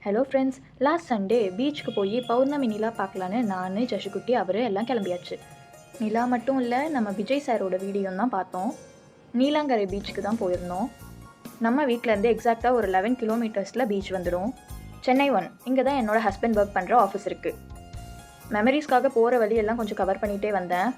Hello friends, last Sunday பீச்சுக்கு போய் பௌர்ணமி நிலா பார்க்கலான்னு நான், ஜஷுக்குட்டி அவர் எல்லாம் கிளம்பியாச்சு. நிலா மட்டும் இல்லை, நம்ம விஜய் சாரோட வீடியோ தான் பார்த்தோம். நீலாங்கரை பீச்சுக்கு தான் போயிருந்தோம். நம்ம வீட்டிலேருந்து எக்ஸாக்டாக ஒரு 11 கிலோமீட்டர்ஸில் பீச் வந்துடும். சென்னை 1 இங்கே தான் என்னோடய ஹஸ்பண்ட் ஒர்க் பண்ணுற ஆஃபீஸ் இருக்குது. மெமரிஸ்க்காக போகிற வழியெல்லாம் கொஞ்சம் கவர் பண்ணிகிட்டே வந்தேன்.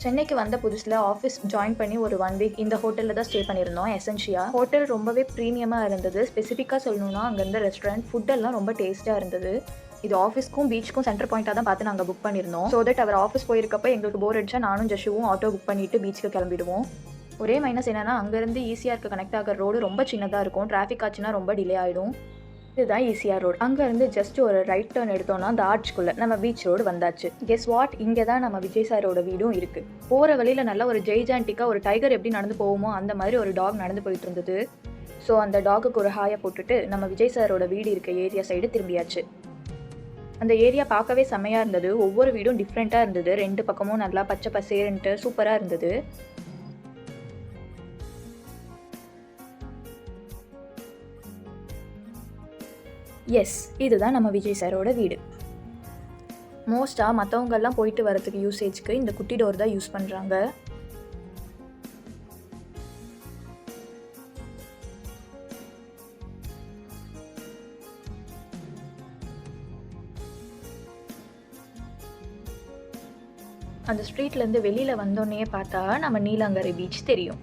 சென்னைக்கு வந்த புதுசில் ஆஃபீஸ் ஜாயின் பண்ணி ஒரு 1 வீக் இந்த ஹோட்டலில் தான் ஸ்டே பண்ணியிருந்தோம். எசென்ஷியா ஹோட்டல் ரொம்பவே ப்ரீமியமாக இருந்தது. ஸ்பெசிஃபிக்காக சொல்லணும்னா அங்கே இருந்த ரெஸ்டாரண்ட் ஃபுட்டெல்லாம் ரொம்ப டேஸ்ட்டாக இருந்தது. இது ஆஃபீஸ்க்கும் பீச்சுக்கும் சென்டர் பாயிண்ட்டாக தான் பார்த்து நாங்கள் புக் பண்ணியிருந்தோம். ஸோ தட் அவர் ஆஃபீஸ் போயிருக்கப்போ எங்களுக்கு போர் அடிச்சா நானும் ஜஷுவும் ஆட்டோ புக் பண்ணிவிட்டு பீச்சுக்கு கிளம்பிடுவோம். ஒரே மைனஸ் என்னென்னா அங்கேருந்து ஈஸியாக கனெக்ட் ஆகிற ரோடு ரொம்ப சின்னதாக இருக்கும். டிராஃபிக் ஆச்சுன்னா ரொம்ப டிலே ஆகிடும். இதுதான் ஈஸியாக ரோடு. அங்கேருந்து ஜஸ்ட் ஒரு ரைட் டர்ன் எடுத்தோன்னா அந்த ஆர்ச்சுக்குள்ளே நம்ம பீச் ரோடு வந்தாச்சு. கெஸ் வாட், இங்கே தான் நம்ம விஜய் சாரோட வீடும் இருக்குது. போகிற வழியில் நல்லா ஒரு ஜெய்ஜான்டிக்காக ஒரு டைகர் எப்படி நடந்து போவோமோ அந்த மாதிரி ஒரு டாக் நடந்து போயிட்டு இருந்தது. ஸோ அந்த டாகுக்கு ஒரு ஹாயை போட்டுட்டு நம்ம விஜய் சாரோட வீடு இருக்க ஏரியா சைடு திரும்பியாச்சு. அந்த ஏரியா பார்க்கவே செம்மையாக இருந்தது. ஒவ்வொரு வீடும் டிஃப்ரெண்ட்டாக இருந்தது. 2 பக்கமும் நல்லா பச்சை பசேருன்ட்டு சூப்பராக இருந்தது. எஸ், இதுதான் நம்ம விஜய் சாரோட வீடு. மோஸ்ட்டாக மற்றவங்கெல்லாம் போயிட்டு வரதுக்கு யூசேஜ்க்கு இந்த குட்டி டோர் தான் யூஸ் பண்ணுறாங்க. அந்த ஸ்ட்ரீட்லேருந்து வெளியில் வந்தோடனே பார்த்தா நம்ம நீலாங்கரை பீச் தெரியும்.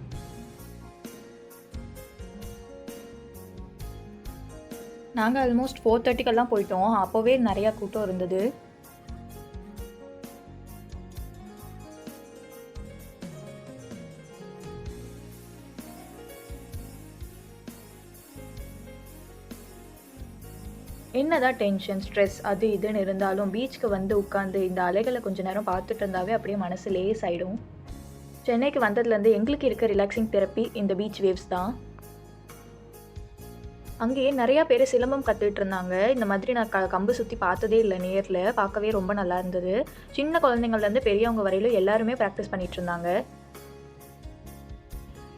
நாங்கள் ஆல்மோஸ்ட் 4:30க்கெல்லாம் போயிட்டோம். அப்போவே நிறையா கூட்டம் இருந்தது. என்னதான் டென்ஷன், ஸ்ட்ரெஸ் அது இதுன்னு இருந்தாலும் பீச்சுக்கு வந்து உட்காந்து இந்த அலைகளை கொஞ்சம் நேரம் பார்த்துட்டு இருந்தாவே அப்படியே மனசு லேஸ் ஆகிடும். சென்னைக்கு வந்ததுலேருந்து எங்களுக்கு இருக்க ரிலாக்ஸிங் தெரப்பி இந்த பீச் வேவ்ஸ் தான். அங்கேயே நிறையா பேர் சிலம்பம் கற்றுக்கிட்டு இருந்தாங்க. இந்த மாதிரி நான் கம்பு சுற்றி பார்த்ததே இல்லை நேரில். பார்க்கவே ரொம்ப நல்லா இருந்தது. சின்ன குழந்தைங்கள்லேருந்து பெரியவங்க வரையிலும் எல்லாருமே ப்ராக்டிஸ் பண்ணிகிட்டு இருந்தாங்க.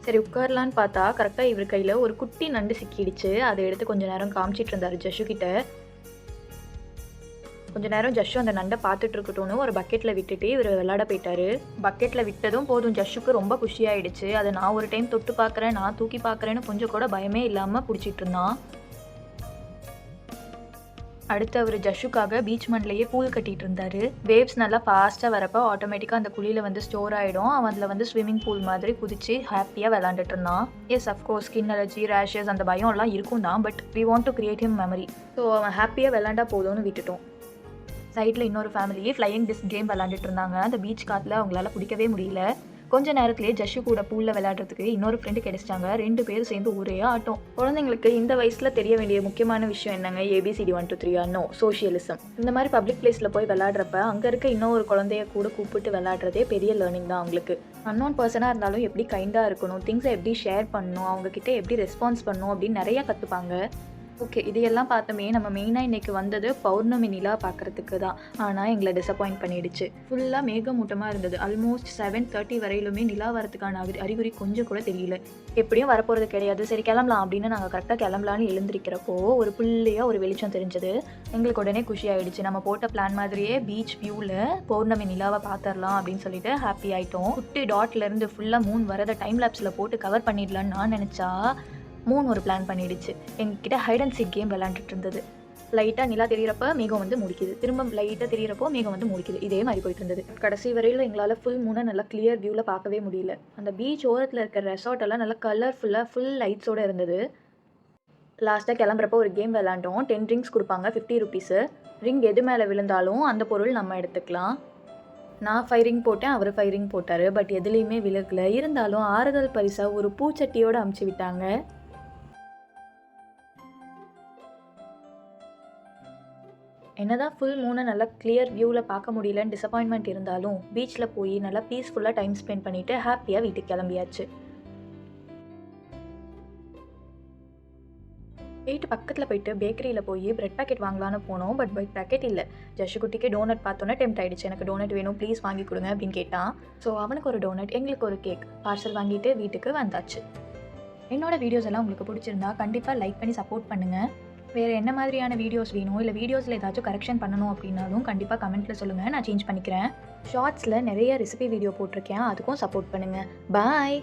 சரி உட்காரலான்னு பார்த்தா கரெக்டாக இவர் கையில் ஒரு குட்டி நண்டு சிக்கிடுச்சு. அதை எடுத்து கொஞ்சம் நேரம் காமிச்சிட்டு இருந்தார் ஜஷு கிட்ட. கொஞ்ச நேரம் ஜஷு அந்த நண்டை பார்த்துட்டு இருக்கட்டும்னு ஒரு பக்கெட்டில் விட்டுட்டு இவர் விளையாட போயிட்டாரு. பக்கெட்டில் விட்டதும் போதும் ஜஷுக்கு ரொம்ப குஷியாயிடுச்சு. அதை நான் ஒரு டைம் தொட்டு பார்க்குறேன், நான் தூக்கி பார்க்குறேன்னு கொஞ்சம் கூட பயமே இல்லாமல் பிடிச்சிட்டு இருந்தான். அடுத்து அவர் ஜஷுக்காக பீச் மண்ணிலேயே பூல் கட்டிகிட்டு இருந்தார். வேவ்ஸ் நல்லா ஃபாஸ்ட்டாக வரப்போ ஆட்டோமேட்டிக்காக அந்த குழியில் வந்து ஸ்டோர் ஆகிடும். அவன் அதில் வந்து ஸ்விம்மிங் பூல் மாதிரி குதிச்சு ஹாப்பியாக விளாண்டுட்டு இருந்தான். Yes, of course skin allergy, rashes அந்த பயம் எல்லாம் இருக்கும் தான். But we want to create him memory. So அவன் ஹாப்பியாக விளாண்டா போதும்னு விட்டுட்டோம். சைடில் இன்னொரு ஃபேமிலியே ஃப்ளையிங் டிஸ்க் கேம் விளாண்டுட்டு இருந்தாங்க. அந்த பீச் காற்றுல அவங்களால பிடிக்கவே முடியல. கொஞ்ச நேரத்திலேயே ஜஷு கூட பூலில் விளையாடுறதுக்கு இன்னொரு ஃப்ரெண்டு கிடைச்சிட்டாங்க. 2 பேரும் சேர்ந்து ஒரே ஆட்டம். குழந்தைங்களுக்கு இந்த வயசில் தெரிய வேண்டிய முக்கியமான விஷயம் என்னங்க? ABCD 1 2 3 no socialism. இந்த மாதிரி பப்ளிக் பிளேஸில் போய் விளையாடுறப்ப அங்கே இருக்க இன்னொரு குழந்தைய கூட கூப்பிட்டு விளையாடுறதே பெரிய லேர்னிங் தான் அவங்களுக்கு. அன்னோன் பர்சனாக இருந்தாலும் எப்படி கைண்டாக இருக்கணும், திங்ஸை எப்படி ஷேர் பண்ணணும், அவங்கக்கிட்ட எப்படி ரெஸ்பான்ஸ் பண்ணணும் அப்படின்னு நிறையா கற்றுப்பாங்க. ஓகே, இதையெல்லாம் பார்த்தோமே. நம்ம மெயினாக இன்றைக்கி வந்தது பௌர்ணமி நிலா பார்க்குறதுக்கு தான். ஆனால் எங்களை டிசப்பாயிண்ட் பண்ணிடுச்சு. ஃபுல்லாக மேகமூட்டமாக இருந்தது. ஆல்மோஸ்ட் 7:30 வரையிலுமே நிலா வரதுக்கான அறிகுறி கொஞ்சம் கூட தெரியல. எப்படியும் வரப்போகிறது கிடையாது, சரி கிளம்பலாம் அப்படின்னு நாங்கள் கரெக்டாக கிளம்பலான்னு எழுந்திருக்கிறப்போ ஒரு புள்ளியாக ஒரு வெளிச்சம் தெரிஞ்சது. எங்களுக்கு உடனே குஷி ஆகிடுச்சு. நம்ம போட்ட பிளான் மாதிரியே பீச் வியூவில் பௌர்ணமி நிலாவை பார்த்துடலாம் அப்படின்னு சொல்லிட்டு ஹாப்பி ஆகிட்டோம். குட்டி டாட்லேருந்து ஃபுல்லாக மூன் வரதை டைம் லேப்ஸில் போட்டு கவர் பண்ணிடலான்னு நான் நினச்சா மூன் ஒரு பிளான் பண்ணிடுச்சு. எங்ககிட்ட ஹைட் அண்ட் சீக் கேம் விளாண்டுட்டு இருந்தது. லைட்டாக நிலா தெரிகிறப்ப மேகம் வந்து முடிக்குது, திரும்ப லைட்டாக தெரிகிறப்போ மேகம் வந்து முடிக்குது. இதே மாதிரி போயிட்டு இருந்தது. கடைசி வரையில் எங்களால் ஃபுல் மூனை நல்லா கிளியர் வியூவில் பார்க்கவே முடியல. அந்த பீச் ஓரத்தில் இருக்கிற ரெசார்ட் எல்லாம் நல்லா கலர்ஃபுல்லாக ஃபுல் லைட்ஸோடு இருந்தது. லாஸ்ட்டாக கிளம்புறப்போ ஒரு கேம் விளாண்டோம். 10 ரிங்ஸ் கொடுப்பாங்க, 50 ருபீஸு. ரிங் எது மேலே விழுந்தாலும் அந்த பொருள் நம்ம எடுத்துக்கலாம். நான் 5 ரிங் போட்டேன், அவர் 5 ரிங் போட்டார். பட் எதுலேயுமே விழுகலை. இருந்தாலும் ஆறுதல் பரிசாக ஒரு பூச்சட்டியோடு அமுச்சு விட்டாங்க. என்னதான் ஃபுல் மூனை நல்லா கிளியர் வியூவில் பார்க்க முடியலன்னு டிசப்பாயின்மெண்ட் இருந்தாலும் பீச்சில் போய் நல்லா பீஸ்ஃபுல்லாக டைம் ஸ்பெண்ட் பண்ணிவிட்டு ஹாப்பியாக வீட்டுக்கு கிளம்பியாச்சு. வீட்டு பக்கத்தில் போயிட்டு பேக்கரியில் போய் பிரெட் பேக்கெட் வாங்கலான்னு போனோம். பட் பிரெட் பேக்கெட் இல்லை. ஜஷு குட்டிக்கு டோனட் பார்த்தோன்னே டெம்ட் ஆகிடுச்சு. எனக்கு டோனட் வேணும் ப்ளீஸ் வாங்கி கொடுங்க அப்படின்னு கேட்டான். ஸோ அவனுக்கு ஒரு டோனட், எங்களுக்கு ஒரு கேக் பார்சல் வாங்கிட்டு வீட்டுக்கு வந்தாச்சு. என்னோடய வீடியோஸ் எல்லாம் உங்களுக்கு பிடிச்சிருந்தா கண்டிப்பாக லைக் பண்ணி சப்போர்ட் பண்ணுங்கள். வேறு என்ன மாதிரியான வீடியோஸ் வேணும், இல்லை வீடியோஸில் ஏதாச்சும் கரெக்ஷன் பண்ணணும் அப்படின்னாலும் கண்டிப்பாக கமெண்ட்டில் சொல்லுங்கள், நான் சேஞ்ச் பண்ணிக்கிறேன். ஷார்ட்ஸில் நிறைய ரெசிபி வீடியோ போட்டிருக்கேன், அதுக்கும் சப்போர்ட் பண்ணுங்கள். பாய்.